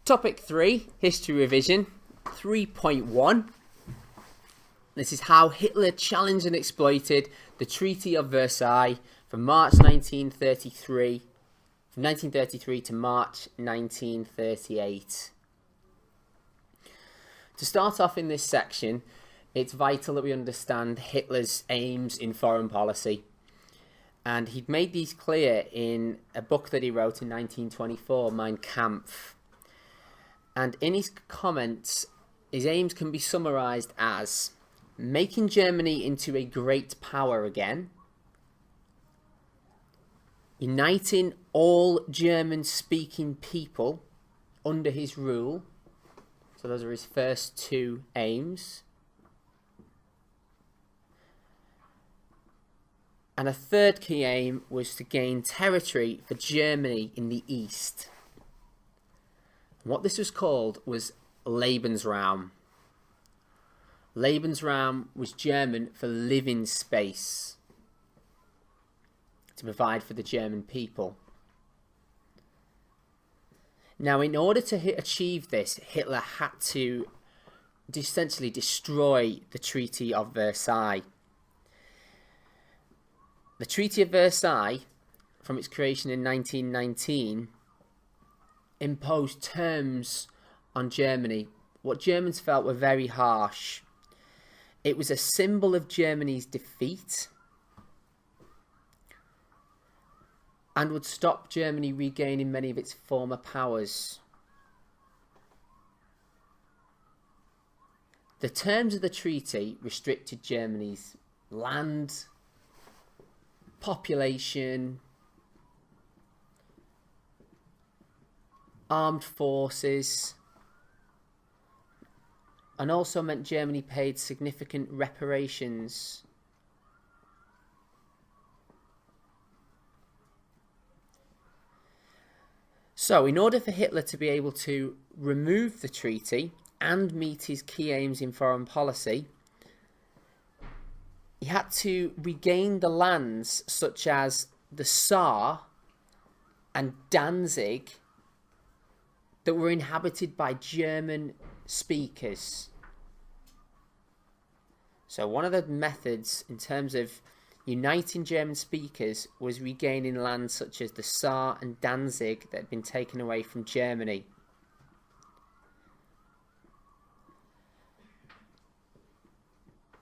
Topic 3, History Revision 3.1. This is how Hitler challenged and exploited the Treaty of Versailles from March 1933, to March 1938. To start off in this section, it's vital that we understand Hitler's aims in foreign policy. And he'd made these clear in a book that he wrote in 1924, Mein Kampf. And in his comments, his aims can be summarised as making Germany into a great power again, uniting all German-speaking people under his rule. So those are his first two aims. And a third key aim was to gain territory for Germany in the east. What this was called was Lebensraum. Lebensraum was German for living space, to provide for the German people. Now, in order to achieve this, Hitler had to essentially destroy the Treaty of Versailles. The Treaty of Versailles, from its creation in 1919, imposed terms on Germany, what Germans felt were very harsh. It was a symbol of Germany's defeat and would stop Germany regaining many of its former powers. The terms of the treaty restricted Germany's land, population, armed forces, and also meant Germany paid significant reparations. So, in order for Hitler to be able to remove the treaty and meet his key aims in foreign policy, he had to regain the lands such as the Saar and Danzig that were inhabited by German speakers. So one of the methods in terms of uniting German speakers was regaining lands such as the Saar and Danzig that had been taken away from Germany.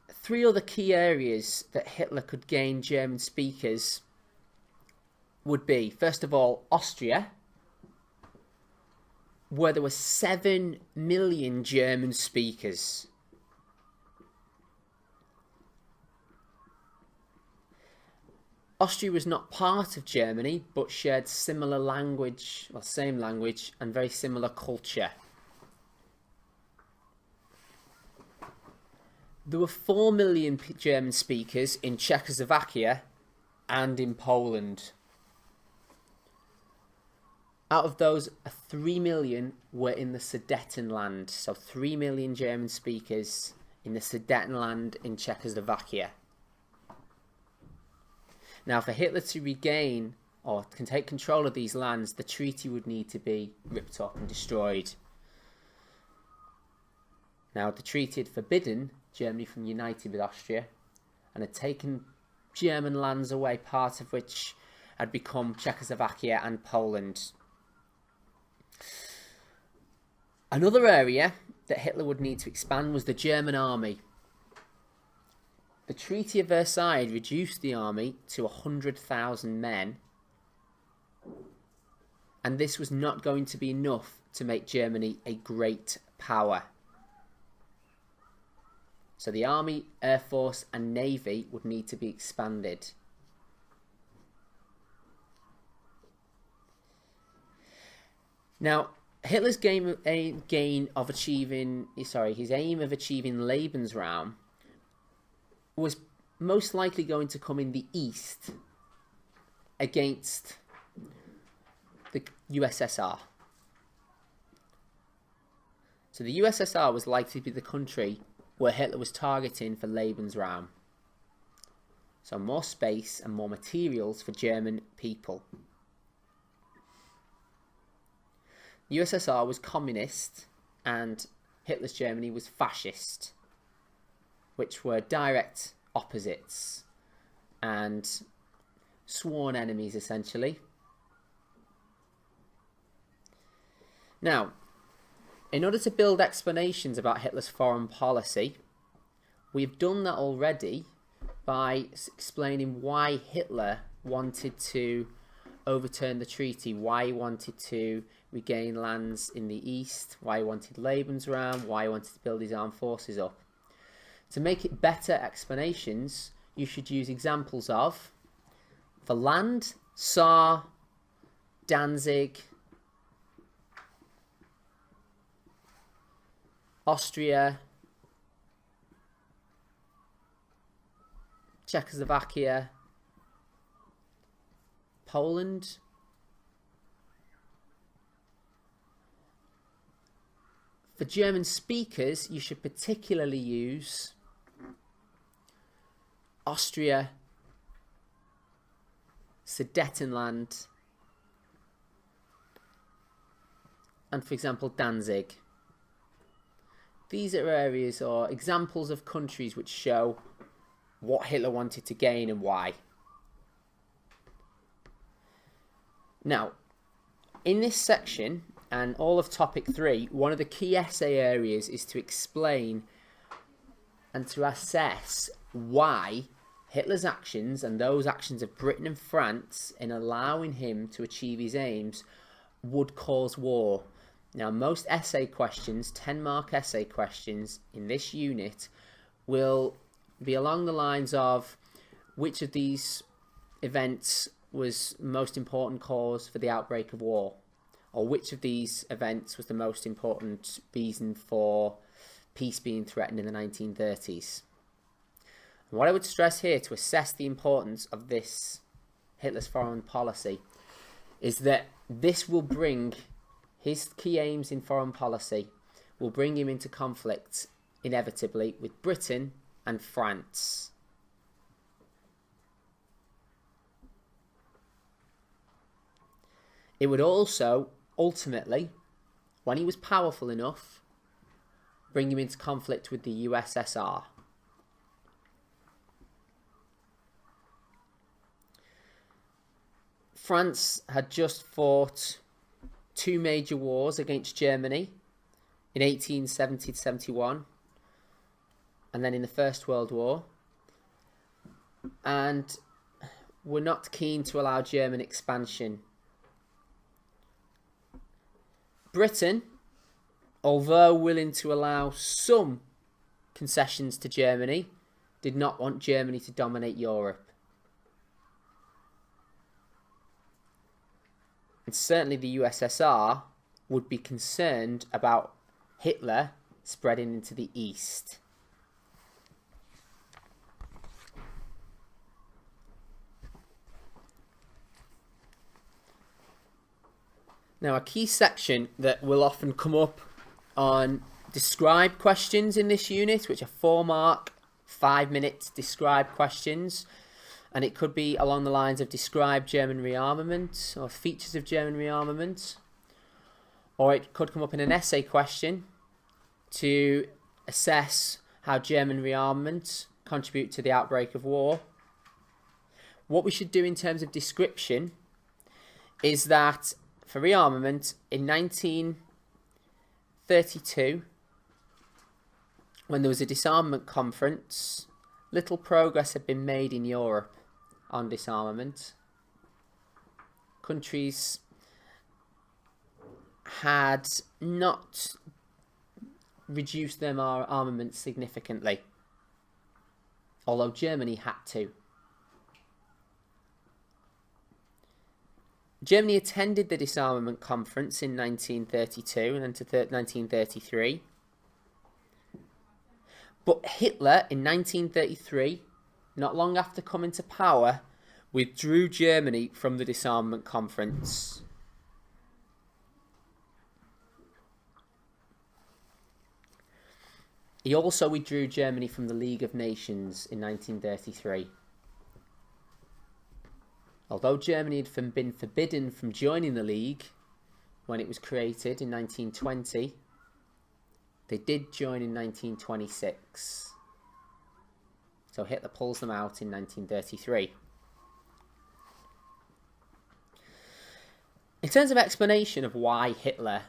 Three other key areas that Hitler could gain German speakers would be, first of all, Austria, where there were 7 million German speakers. Austria was not part of Germany, but shared similar language, or same language, and very similar culture. There were 4 million German speakers in Czechoslovakia and in Poland. Out of those, 3 million were in the Sudetenland, so 3 million German speakers in the Sudetenland in Czechoslovakia. Now, for Hitler to regain or can take control of these lands, the treaty would need to be ripped up and destroyed. Now, the treaty had forbidden Germany from uniting with Austria and had taken German lands away, part of which had become Czechoslovakia and Poland. Another area that Hitler would need to expand was the German army. The Treaty of Versailles reduced the army to 100,000 men, and this was not going to be enough to make Germany a great power. So the army, air force and navy would need to be expanded. Now, Hitler's aim of achieving Lebensraum was most likely going to come in the east against the USSR. So the USSR was likely to be the country where Hitler was targeting for Lebensraum. So more space and more materials for German people. USSR was communist and Hitler's Germany was fascist, which were direct opposites and sworn enemies, essentially. Now, in order to build explanations about Hitler's foreign policy, we've done that already by explaining why Hitler wanted to overturn the treaty, why he wanted to regain lands in the east, why he wanted Lebensraum, why he wanted to build his armed forces up. To make it better explanations, you should use examples of, for land, Saar, Danzig, Austria, Czechoslovakia, Poland, for German speakers, you should particularly use Austria, Sudetenland, and for example Danzig. These are areas or examples of countries which show what Hitler wanted to gain and why. Now, in this section and all of topic 3, one of the key essay areas is to explain and to assess why Hitler's actions and those actions of Britain and France in allowing him to achieve his aims would cause war. Now, most essay questions, 10-mark essay questions in this unit, will be along the lines of which of these events was most important cause for the outbreak of war, or which of these events was the most important reason for peace being threatened in the 1930s. And what I would stress here to assess the importance of this Hitler's foreign policy is that this will bring his key aims in foreign policy, will bring him into conflict inevitably with Britain and France. It would also, ultimately, when he was powerful enough, bring him into conflict with the USSR. France had just fought 2 major wars against Germany in 1870-71 and then in the First World War, and were not keen to allow German expansion. Britain, although willing to allow some concessions to Germany, did not want Germany to dominate Europe. And certainly the USSR would be concerned about Hitler spreading into the East. Now, a key section that will often come up on describe questions in this unit, which are 4-mark, 5-minute describe questions. And it could be along the lines of describe German rearmament or features of German rearmament. Or it could come up in an essay question to assess how German rearmament contribute to the outbreak of war. What we should do in terms of description is that for rearmament in 1932, when there was a disarmament conference, little progress had been made in Europe on disarmament. Countries had not reduced their armaments significantly, although Germany had to. Germany attended the disarmament conference in 1932 and then to 1933. But Hitler, in 1933, not long after coming to power, withdrew Germany from the disarmament conference. He also withdrew Germany from the League of Nations in 1933. Although Germany had been forbidden from joining the League when it was created in 1920. They did join in 1926. So Hitler pulls them out in 1933. In terms of explanation of why Hitler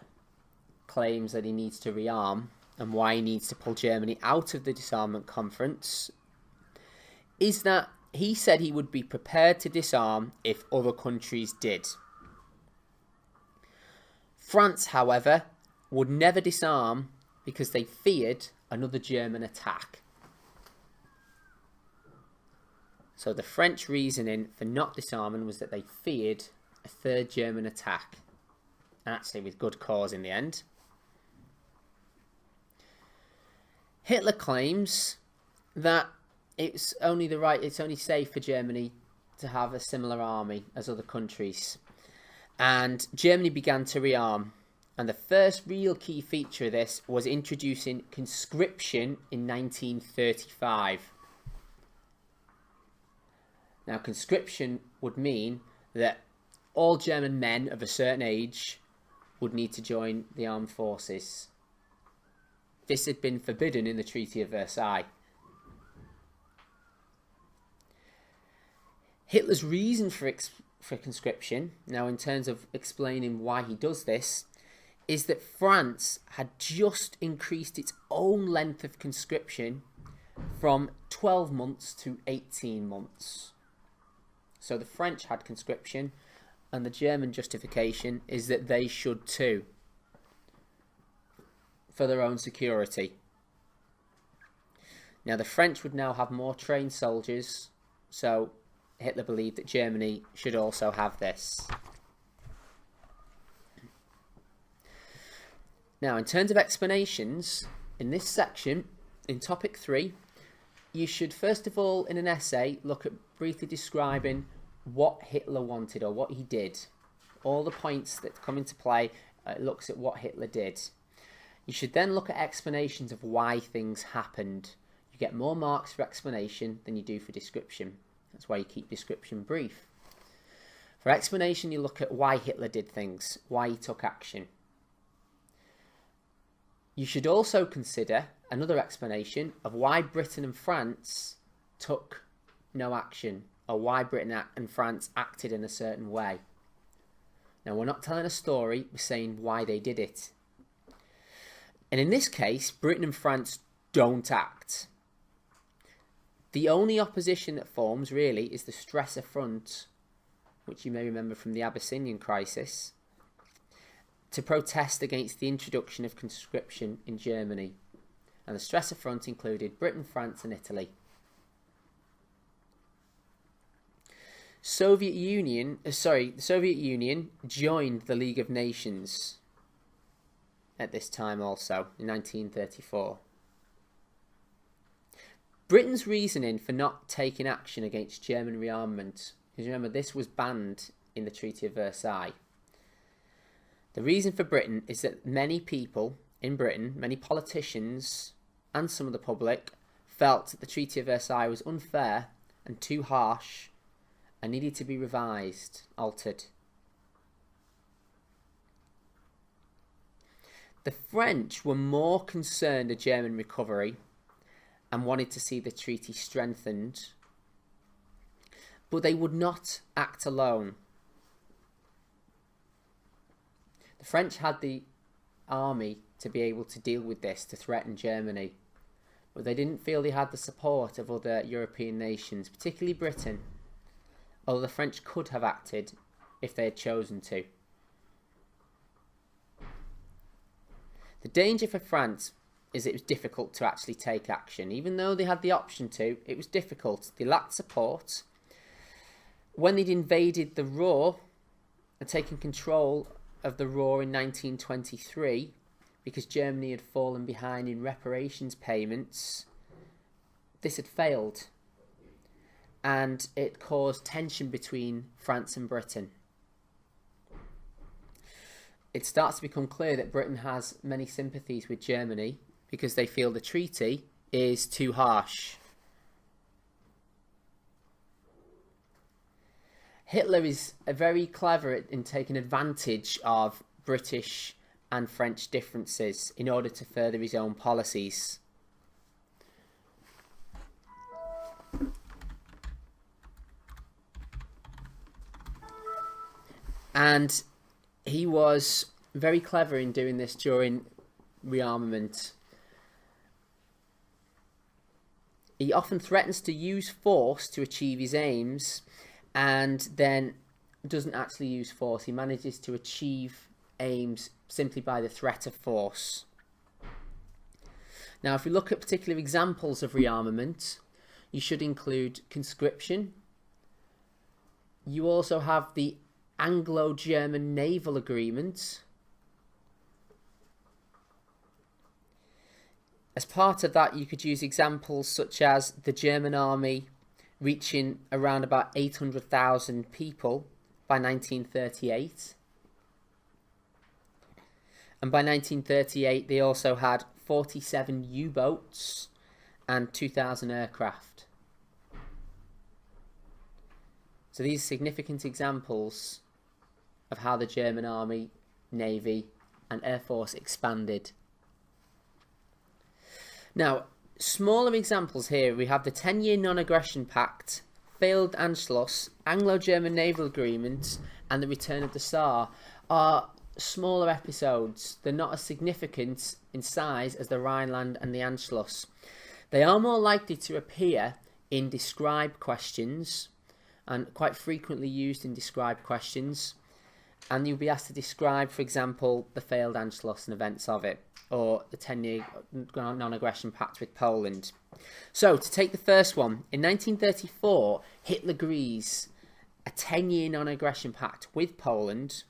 claims that he needs to rearm and why he needs to pull Germany out of the disarmament conference, is that he said he would be prepared to disarm if other countries did. France, however, would never disarm because they feared another German attack. So the French reasoning for not disarming was that they feared a third German attack, and actually with good cause in the end. Hitler claims that it's only safe for Germany to have a similar army as other countries, and Germany began to rearm. And the first real key feature of this was introducing conscription in 1935. Now, conscription would mean that all German men of a certain age would need to join the armed forces. This had been forbidden in the Treaty of Versailles. Hitler's reason for conscription, now in terms of explaining why he does this, is that France had just increased its own length of conscription from 12 months to 18 months. So the French had conscription, and the German justification is that they should too, for their own security. Now the French would now have more trained soldiers, so Hitler believed that Germany should also have this. Now, in terms of explanations, in this section, in topic 3, you should first of all, in an essay, look at briefly describing what Hitler wanted or what he did. All the points that come into play, looks at what Hitler did. You should then look at explanations of why things happened. You get more marks for explanation than you do for description. That's why you keep description brief. For explanation, you look at why Hitler did things, why he took action. You should also consider another explanation of why Britain and France took no action, or why Britain and France acted in a certain way. Now, we're not telling a story, we're saying why they did it. And in this case, Britain and France don't act. The only opposition that forms, really, is the Strasser Front, which you may remember from the Abyssinian crisis, to protest against the introduction of conscription in Germany. And the Strasser Front included Britain, France and Italy. The Soviet Union joined the League of Nations at this time also, in 1934. Britain's reasoning for not taking action against German rearmament, because remember this was banned in the Treaty of Versailles. The reason for Britain is that many people in Britain, many politicians and some of the public, felt that the Treaty of Versailles was unfair and too harsh and needed to be revised, altered. The French were more concerned with German recovery and wanted to see the treaty strengthened, but they would not act alone. The French had the army to be able to deal with this, to threaten Germany, but they didn't feel they had the support of other European nations, particularly Britain, although the French could have acted if they had chosen to. The danger for France is it was difficult to actually take action. Even though they had the option to, it was difficult. They lacked support. When they'd invaded the Ruhr and taken control of the Ruhr in 1923, because Germany had fallen behind in reparations payments, this had failed. And it caused tension between France and Britain. It starts to become clear that Britain has many sympathies with Germany because they feel the treaty is too harsh. Hitler is very clever in taking advantage of British and French differences in order to further his own policies. And he was very clever in doing this during rearmament. He often threatens to use force to achieve his aims and then doesn't actually use force. He manages to achieve aims simply by the threat of force. Now, if we look at particular examples of rearmament, you should include conscription. You also have the Anglo-German Naval Agreement. As part of that, you could use examples such as the German army reaching around about 800,000 people by 1938. And by 1938, they also had 47 U-boats and 2,000 aircraft. So these are significant examples of how the German Army, Navy and Air Force expanded. Now, smaller examples here, we have the 10-year Non-Aggression Pact, failed Anschluss, Anglo-German Naval Agreement and the return of the Tsar are smaller episodes. They're not as significant in size as the Rhineland and the Anschluss. They are more likely to appear in described questions and quite frequently used in described questions. And you'll be asked to describe, for example, the failed Anschluss and events of it, or the 10-year non-aggression pact with Poland. So, to take the first one, in 1934, Hitler agrees a 10-year non-aggression pact with Poland.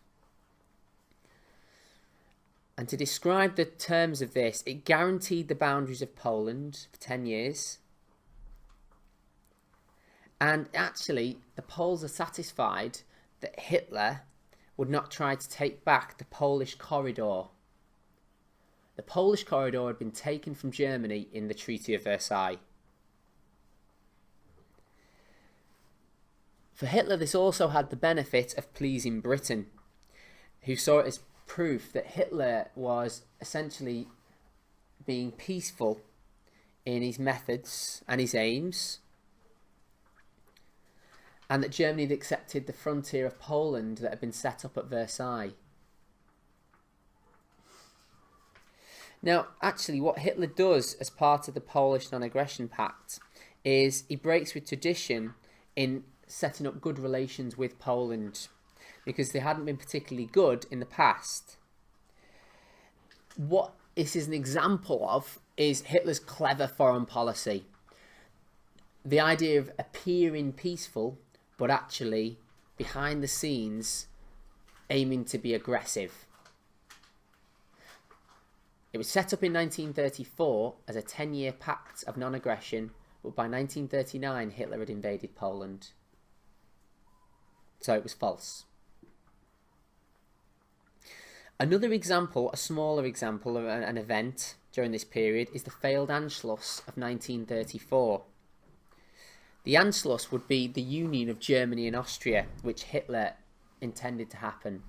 And to describe the terms of this, it guaranteed the boundaries of Poland for 10 years. And actually, the Poles are satisfied that Hitler would not try to take back the Polish corridor. The Polish corridor had been taken from Germany in the Treaty of Versailles. For Hitler, this also had the benefit of pleasing Britain, who saw it as proof that Hitler was essentially being peaceful in his methods and his aims, and that Germany had accepted the frontier of Poland that had been set up at Versailles. Now, actually, what Hitler does as part of the Polish Non-Aggression Pact is he breaks with tradition in setting up good relations with Poland, because they hadn't been particularly good in the past. What this is an example of is Hitler's clever foreign policy. The idea of appearing peaceful, but actually, behind the scenes, aiming to be aggressive. It was set up in 1934 as a 10-year pact of non-aggression, but by 1939 Hitler had invaded Poland. So it was false. Another example, a smaller example of an event during this period, is the failed Anschluss of 1934. The Anschluss would be the union of Germany and Austria, which Hitler intended to happen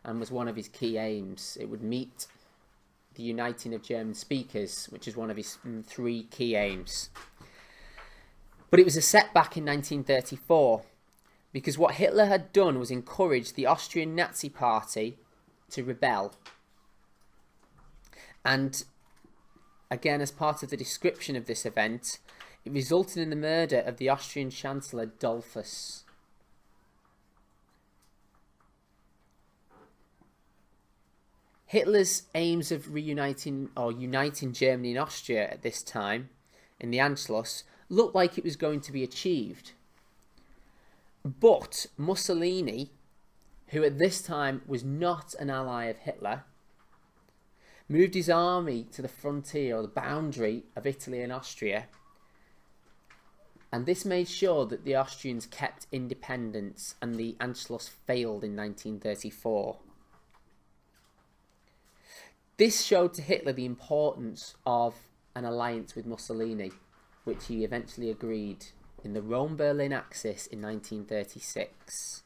and was one of his key aims. It would meet the uniting of German speakers, which is one of his 3 key aims. But it was a setback in 1934, because what Hitler had done was encourage the Austrian Nazi Party to rebel. And again, as part of the description of this event, it resulted in the murder of the Austrian Chancellor Dollfuss. Hitler's aims of reuniting or uniting Germany and Austria at this time, in the Anschluss, looked like it was going to be achieved. But Mussolini, who at this time was not an ally of Hitler, moved his army to the frontier or the boundary of Italy and Austria, and this made sure that the Austrians kept independence and the Anschluss failed in 1934. This showed to Hitler the importance of an alliance with Mussolini, which he eventually agreed in the Rome-Berlin Axis in 1936.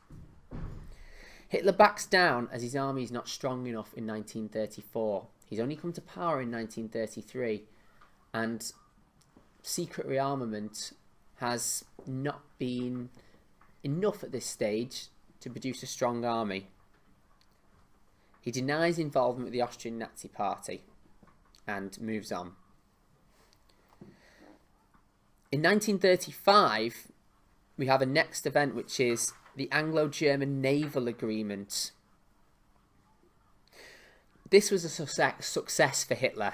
Hitler backs down as his army is not strong enough in 1934. He's only come to power in 1933, and secret rearmament has not been enough at this stage to produce a strong army. He denies involvement with the Austrian Nazi Party and moves on. In 1935, we have a next event, which is the Anglo-German Naval Agreement. This was a success for Hitler.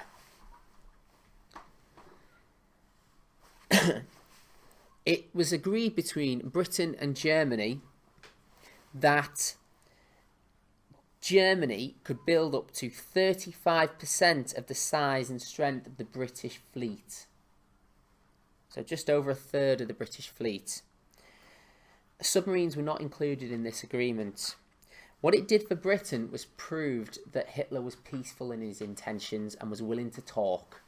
It was agreed between Britain and Germany that Germany could build up to 35% of the size and strength of the British fleet. So just over a third of the British fleet. Submarines were not included in this agreement. What it did for Britain was proved that Hitler was peaceful in his intentions and was willing to talk.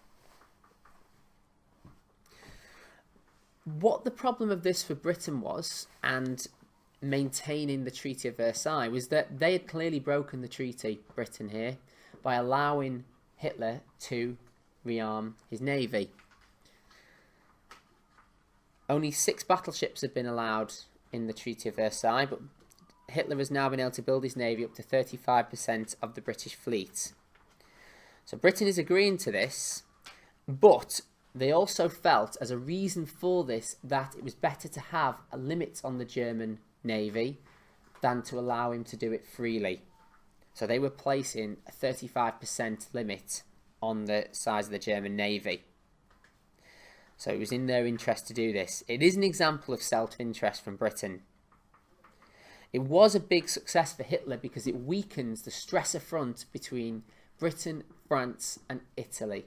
What the problem of this for Britain was, and maintaining the Treaty of Versailles, was that they had clearly broken the treaty, Britain here, by allowing Hitler to rearm his navy. Only 6 battleships had been allowed in the Treaty of Versailles, but Hitler has now been able to build his navy up to 35% of the British fleet. So Britain is agreeing to this, but they also felt, as a reason for this, that it was better to have a limit on the German navy than to allow him to do it freely. So they were placing a 35% limit on the size of the German navy. So it was in their interest to do this. It is an example of self-interest from Britain. It was a big success for Hitler because it weakens the stressor front between Britain, France and Italy,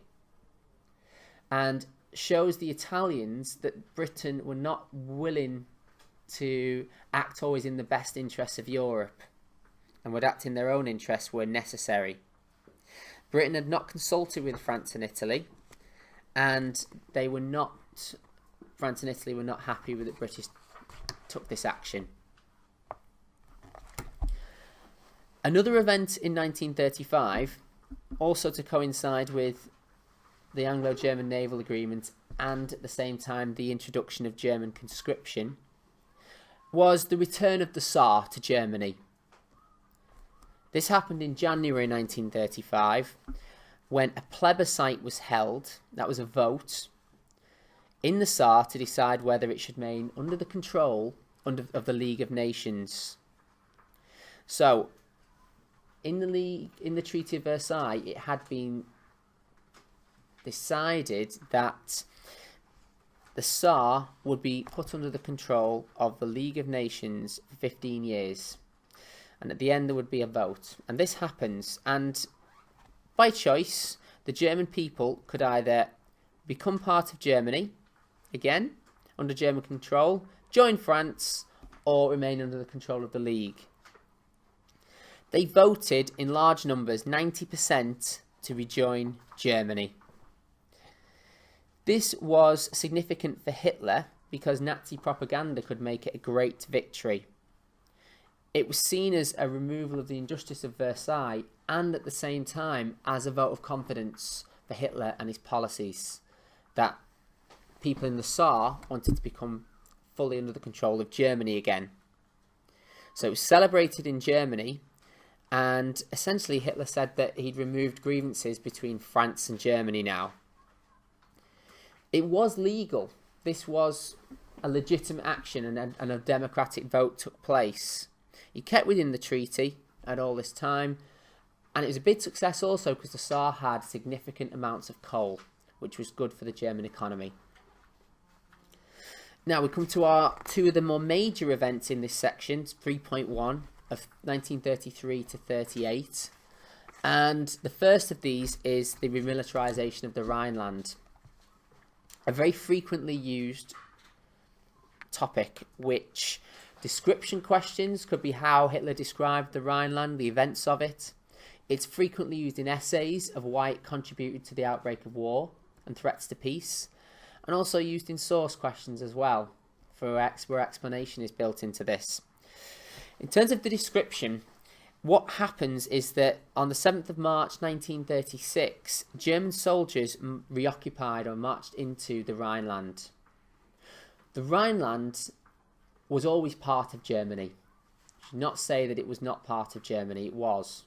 and shows the Italians that Britain were not willing to act always in the best interests of Europe and would act in their own interests where necessary. Britain had not consulted with France and Italy, and France and Italy were not happy with it. British took this action. Another event in 1935, also to coincide with the Anglo-German Naval Agreement and at the same time the introduction of German conscription, was the return of the Tsar to Germany. This happened in January 1935 when a plebiscite was held. That was a vote in the Tsar to decide whether it should remain under the control of the League of Nations. So in the Treaty of Versailles, it had been decided that the Tsar would be put under the control of the League of Nations for 15 years. And at the end there would be a vote. And this happens. And by choice, the German people could either become part of Germany, again, under German control, join France, or remain under the control of the League. They voted in large numbers, 90%, to rejoin Germany. This was significant for Hitler because Nazi propaganda could make it a great victory. It was seen as a removal of the injustice of Versailles and at the same time as a vote of confidence for Hitler and his policies, that people in the Saar wanted to become fully under the control of Germany again. So it was celebrated in Germany, and essentially Hitler said that he'd removed grievances between France and Germany now. It was legal. This was a legitimate action, and a democratic vote took place. He kept within the treaty at all this time, and it was a big success also because the Tsar had significant amounts of coal, which was good for the German economy. Now we come to our two of the more major events in this section, 3.1 of 1933 to 38, and the first of these is the remilitarization of the Rhineland. A very frequently used topic, which description questions could be how Hitler described the Rhineland, the events of it. It's frequently used in essays of why it contributed to the outbreak of war and threats to peace, and also used in source questions as well, where explanation is built into this. In terms of the description, what happens is that on the 7th of March 1936, German soldiers reoccupied or marched into the Rhineland. The Rhineland was always part of Germany. I should not say that it was not part of Germany, it was.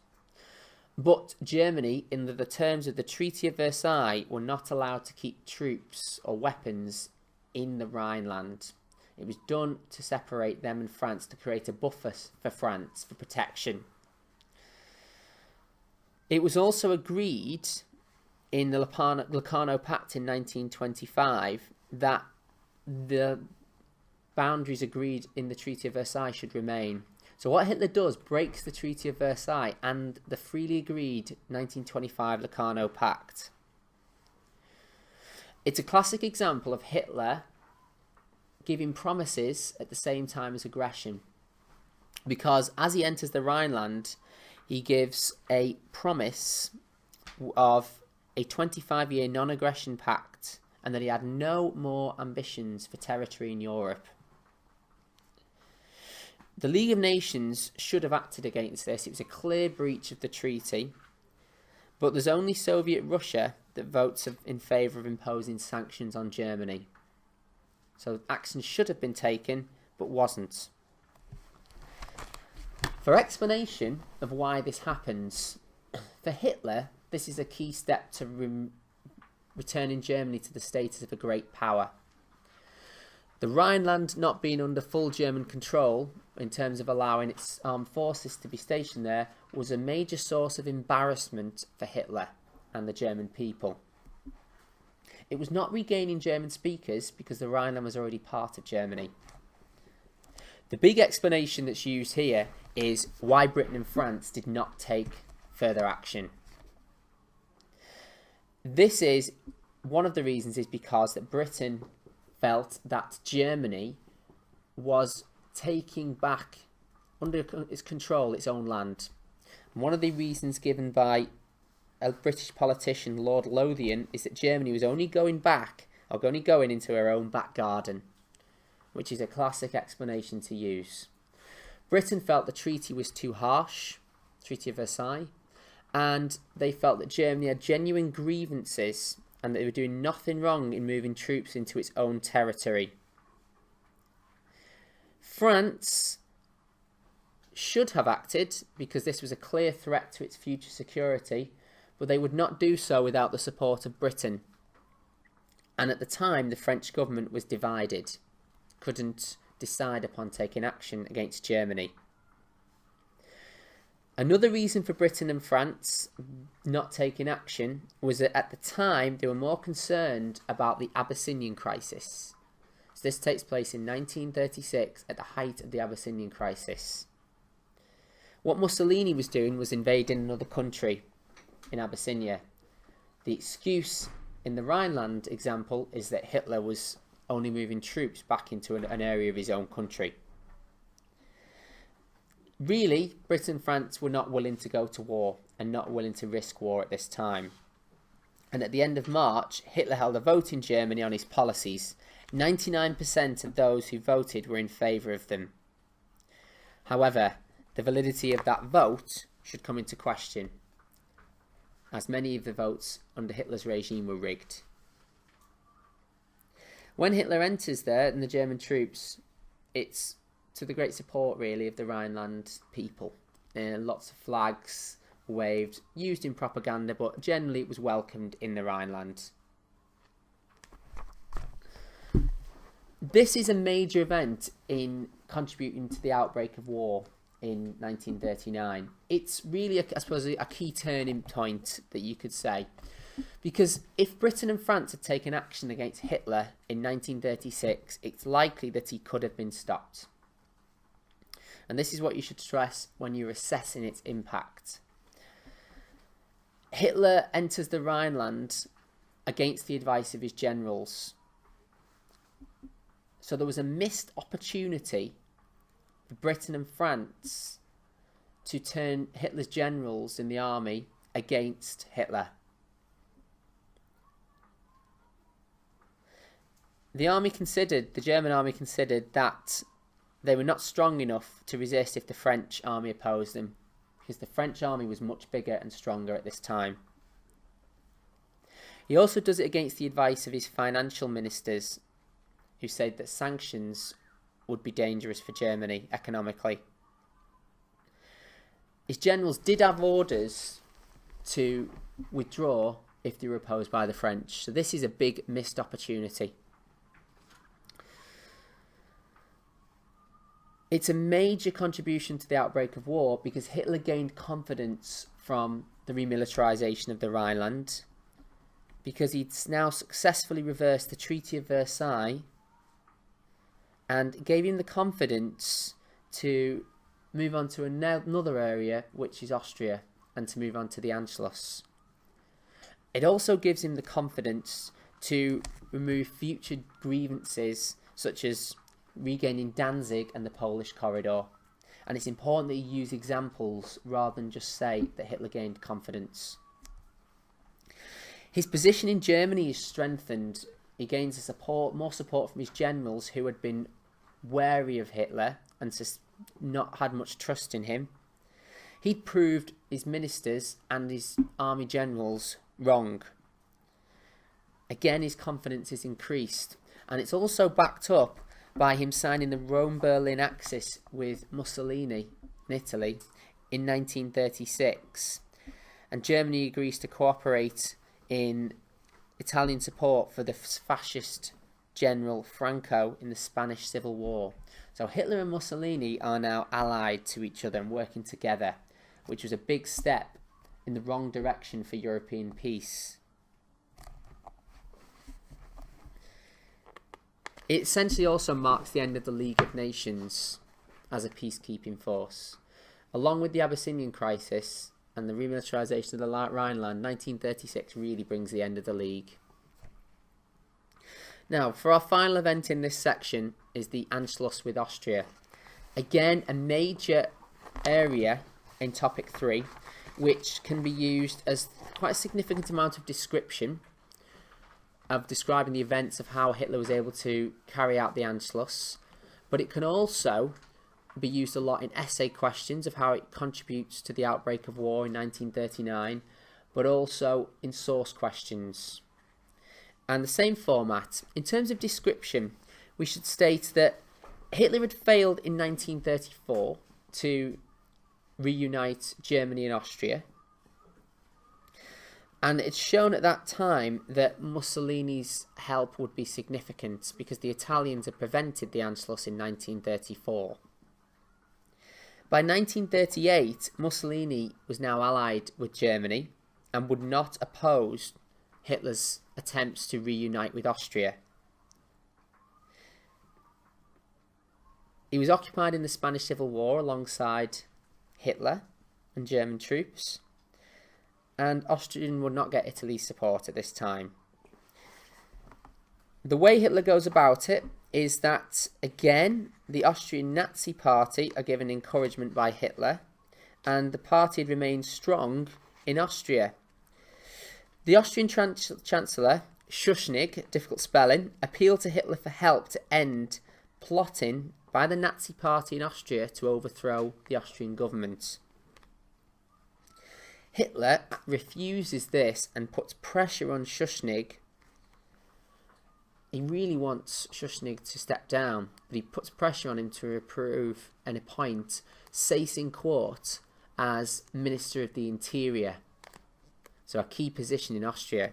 But Germany, in the terms of the Treaty of Versailles, were not allowed to keep troops or weapons in the Rhineland. It was done to separate them and France, to create a buffer for France, for protection. It was also agreed in the Locarno Pact in 1925 that the boundaries agreed in the Treaty of Versailles should remain. So what Hitler does, breaks the Treaty of Versailles and the freely agreed 1925 Locarno Pact. It's a classic example of Hitler giving promises at the same time as aggression. Because as he enters the Rhineland, he gives a promise of a 25-year non-aggression pact, and that he had no more ambitions for territory in Europe. The League of Nations should have acted against this. It was a clear breach of the treaty, but there's only Soviet Russia that votes in favour of imposing sanctions on Germany. So action should have been taken, but wasn't. For explanation of why this happens, for Hitler, this is a key step to returning Germany to the status of a great power. The Rhineland not being under full German control, in terms of allowing its armed forces to be stationed there, was a major source of embarrassment for Hitler and the German people. It was not regaining German speakers because the Rhineland was already part of Germany. The big explanation that's used here is why Britain and France did not take further action. This is one of the reasons is because that Britain felt that Germany was taking back under its control its own land. And one of the reasons given by a British politician, Lord Lothian, is that Germany was only going into her own back garden, which is a classic explanation to use. Britain felt the treaty was too harsh, Treaty of Versailles, and they felt that Germany had genuine grievances and that they were doing nothing wrong in moving troops into its own territory. France should have acted because this was a clear threat to its future security, but they would not do so without the support of Britain. And at the time, the French government was divided, couldn't decide upon taking action against Germany. Another reason for Britain and France not taking action was that at the time they were more concerned about the Abyssinian crisis. So this takes place in 1936 at the height of the Abyssinian crisis. What Mussolini was doing was invading another country in Abyssinia. The excuse in the Rhineland example is that Hitler was only moving troops back into an area of his own country. Really, Britain and France were not willing to go to war and not willing to risk war at this time. And at the end of March, Hitler held a vote in Germany on his policies. 99% of those who voted were in favour of them. However, the validity of that vote should come into question, as many of the votes under Hitler's regime were rigged. When Hitler enters there and the German troops, it's to the great support really of the Rhineland people. Lots of flags waved, used in propaganda, but generally it was welcomed in the Rhineland. This is a major event in contributing to the outbreak of war in 1939. It's really, I suppose, a key turning point that you could say. Because if Britain and France had taken action against Hitler in 1936, it's likely that he could have been stopped. And this is what you should stress when you're assessing its impact. Hitler enters the Rhineland against the advice of his generals. So there was a missed opportunity for Britain and France to turn Hitler's generals in the army against Hitler. The German army considered that they were not strong enough to resist if the French army opposed them, because the French army was much bigger and stronger at this time. He also does it against the advice of his financial ministers, who said that sanctions would be dangerous for Germany economically. His generals did have orders to withdraw if they were opposed by the French, so this is a big missed opportunity. It's a major contribution to the outbreak of war because Hitler gained confidence from the remilitarization of the Rhineland, because he'd now successfully reversed the Treaty of Versailles and gave him the confidence to move on to another area, which is Austria, and to move on to the Anschluss. It also gives him the confidence to remove future grievances, such as regaining Danzig and the Polish corridor. And it's important that he use examples rather than just say that Hitler gained confidence. His position in Germany is strengthened. He gains more support from his generals, who had been wary of Hitler and not had much trust in him. He'd proved his ministers and his army generals wrong. Again, his confidence is increased, and it's also backed up by him signing the Rome-Berlin Axis with Mussolini in Italy in 1936, and Germany agrees to cooperate in Italian support for the fascist General Franco in the Spanish Civil War. So Hitler and Mussolini are now allied to each other and working together, which was a big step in the wrong direction for European peace. It essentially also marks the end of the League of Nations as a peacekeeping force. Along with the Abyssinian crisis and the remilitarization of the Rhineland, 1936 really brings the end of the League. Now, for our final event in this section is the Anschluss with Austria. Again, a major area in topic 3, which can be used as quite a significant amount of description of describing the events of how Hitler was able to carry out the Anschluss, but it can also be used a lot in essay questions of how it contributes to the outbreak of war in 1939, but also in source questions. And the same format. In terms of description, we should state that Hitler had failed in 1934 to reunite Germany and Austria, and it's shown at that time that Mussolini's help would be significant because the Italians had prevented the Anschluss in 1934. By 1938, Mussolini was now allied with Germany and would not oppose Hitler's attempts to reunite with Austria. He was occupied in the Spanish Civil War alongside Hitler and German troops, and Austria would not get Italy's support at this time. The way Hitler goes about it is that, again, the Austrian Nazi Party are given encouragement by Hitler, and the party remains strong in Austria. The Austrian Chancellor, Schuschnigg, difficult spelling, appealed to Hitler for help to end plotting by the Nazi Party in Austria to overthrow the Austrian government. Hitler refuses this and puts pressure on Schuschnigg. He really wants Schuschnigg to step down, but he puts pressure on him to approve and appoint Seyss-Inquart as Minister of the Interior. So a key position in Austria.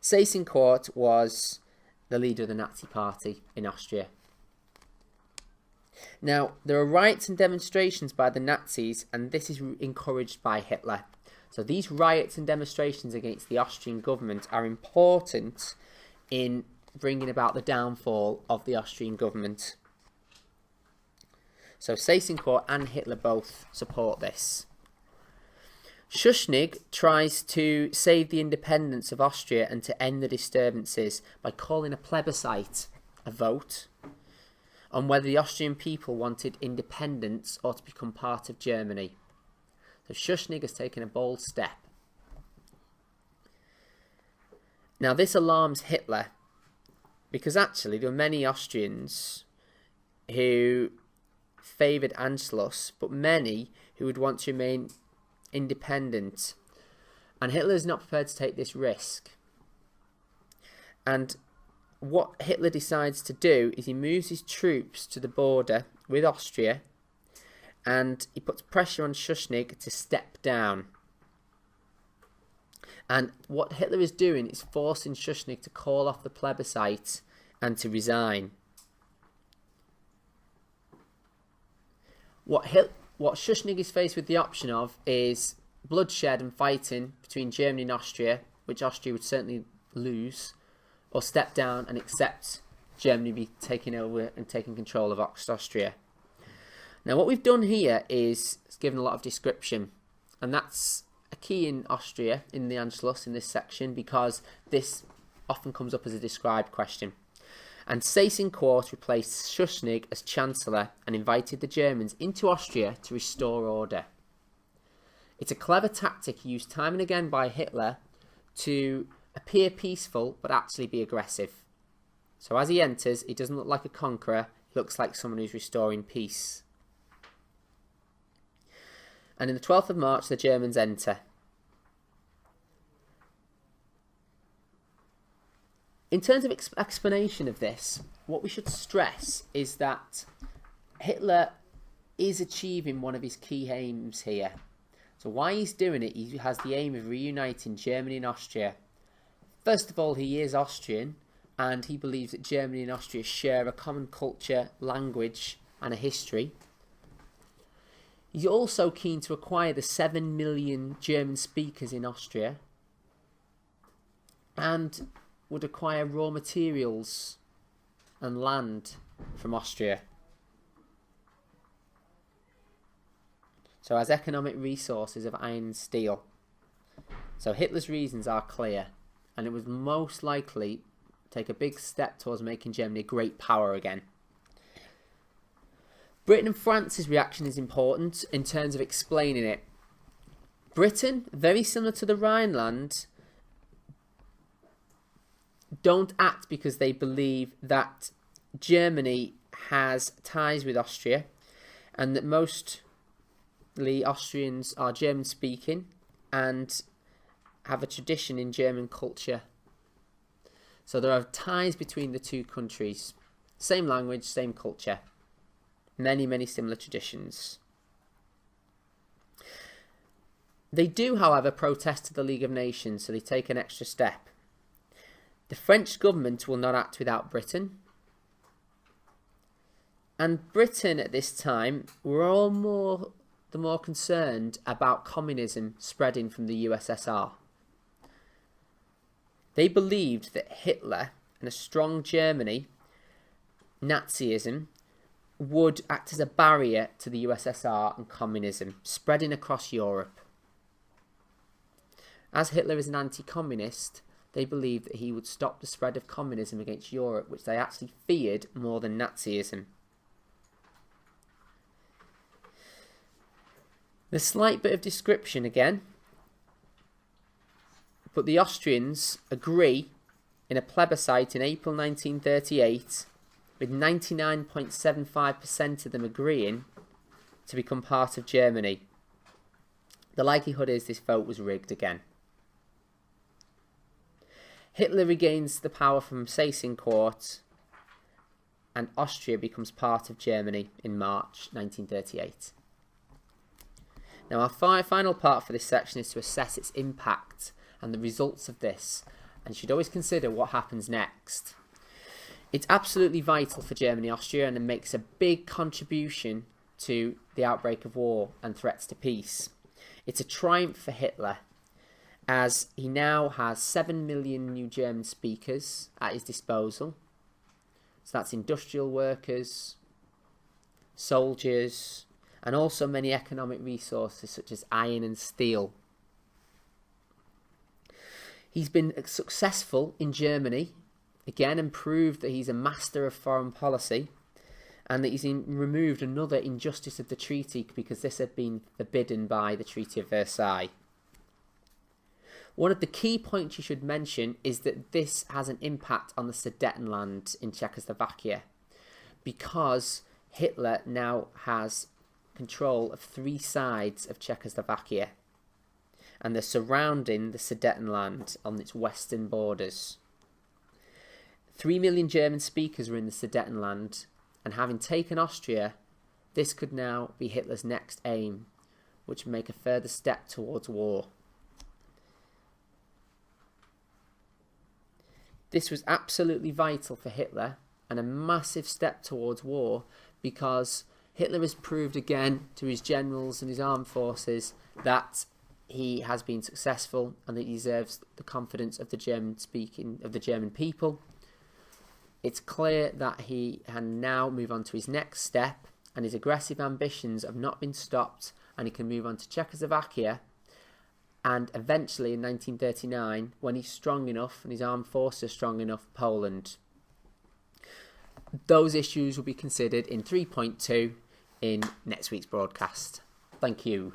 Seyss-Inquart was the leader of the Nazi Party in Austria. Now, there are riots and demonstrations by the Nazis, and this is encouraged by Hitler. So these riots and demonstrations against the Austrian government are important in bringing about the downfall of the Austrian government. So Seyss-Inquart and Hitler both support this. Schuschnigg tries to save the independence of Austria and to end the disturbances by calling a plebiscite, a vote, on whether the Austrian people wanted independence or to become part of Germany. So Schuschnigg has taken a bold step. Now this alarms Hitler, because actually there were many Austrians who favoured Anschluss, but many who would want to remain independent. And Hitler is not prepared to take this risk. And what Hitler decides to do is he moves his troops to the border with Austria, and he puts pressure on Schuschnigg to step down. And what Hitler is doing is forcing Schuschnigg to call off the plebiscite and to resign. What Schuschnigg is faced with the option of is bloodshed and fighting between Germany and Austria, which Austria would certainly lose, or step down and accept Germany be taking over and taking control of Austria. Now what we've done here is given a lot of description, and that's a key in Austria, in the Anschluss, in this section, because this often comes up as a described question. And Seyss-Inquart replaced Schuschnigg as Chancellor and invited the Germans into Austria to restore order. It's a clever tactic used time and again by Hitler to appear peaceful but actually be aggressive. So as he enters, he doesn't look like a conqueror, he looks like someone who's restoring peace. And in the 12th of March, the Germans enter. In terms of explanation of this, what we should stress is that Hitler is achieving one of his key aims here. So why he's doing it, he has the aim of reuniting Germany and Austria. First of all, he is Austrian, and he believes that Germany and Austria share a common culture, language, and a history. He's also keen to acquire the 7 million German speakers in Austria, and would acquire raw materials and land from Austria. So has economic resources of iron and steel. So Hitler's reasons are clear, and it would most likely take a big step towards making Germany a great power again. Britain and France's reaction is important in terms of explaining it. Britain, very similar to the Rhineland, don't act because they believe that Germany has ties with Austria and that mostly Austrians are German speaking and have a tradition in German culture. So there are ties between the two countries. Same language, same culture. Many, many similar traditions. They do, however, protest to the League of Nations, so they take an extra step. The French government will not act without Britain. And Britain at this time were all the more concerned about communism spreading from the USSR. They believed that Hitler and a strong Germany, Nazism, would act as a barrier to the USSR and communism, spreading across Europe. As Hitler is an anti-communist, they believed that he would stop the spread of communism against Europe, which they actually feared more than Nazism. The slight bit of description again, but the Austrians agree in a plebiscite in April 1938, with 99.75% of them agreeing to become part of Germany. The likelihood is this vote was rigged again. Hitler regains the power from Seyss-Inquart, and Austria becomes part of Germany in March 1938. Now our final part for this section is to assess its impact and the results of this, and you should always consider what happens next. It's absolutely vital for Germany and Austria, and it makes a big contribution to the outbreak of war and threats to peace. It's a triumph for Hitler, as he now has 7 million new German speakers at his disposal. So that's industrial workers, soldiers, and also many economic resources such as iron and steel. He's been successful in Germany, again, and proved that he's a master of foreign policy, and that he's removed another injustice of the treaty because this had been forbidden by the Treaty of Versailles. One of the key points you should mention is that this has an impact on the Sudetenland in Czechoslovakia, because Hitler now has control of 3 sides of Czechoslovakia, and they're surrounding the Sudetenland on its western borders. 3 million German speakers were in the Sudetenland, and having taken Austria, this could now be Hitler's next aim, which would make a further step towards war. This was absolutely vital for Hitler and a massive step towards war, because Hitler has proved again to his generals and his armed forces that he has been successful and that he deserves the confidence of the German people. It's clear that he can now move on to his next step, and his aggressive ambitions have not been stopped, and he can move on to Czechoslovakia, and eventually in 1939, when he's strong enough and his armed forces are strong enough, Poland. Those issues will be considered in 3.2 in next week's broadcast. Thank you.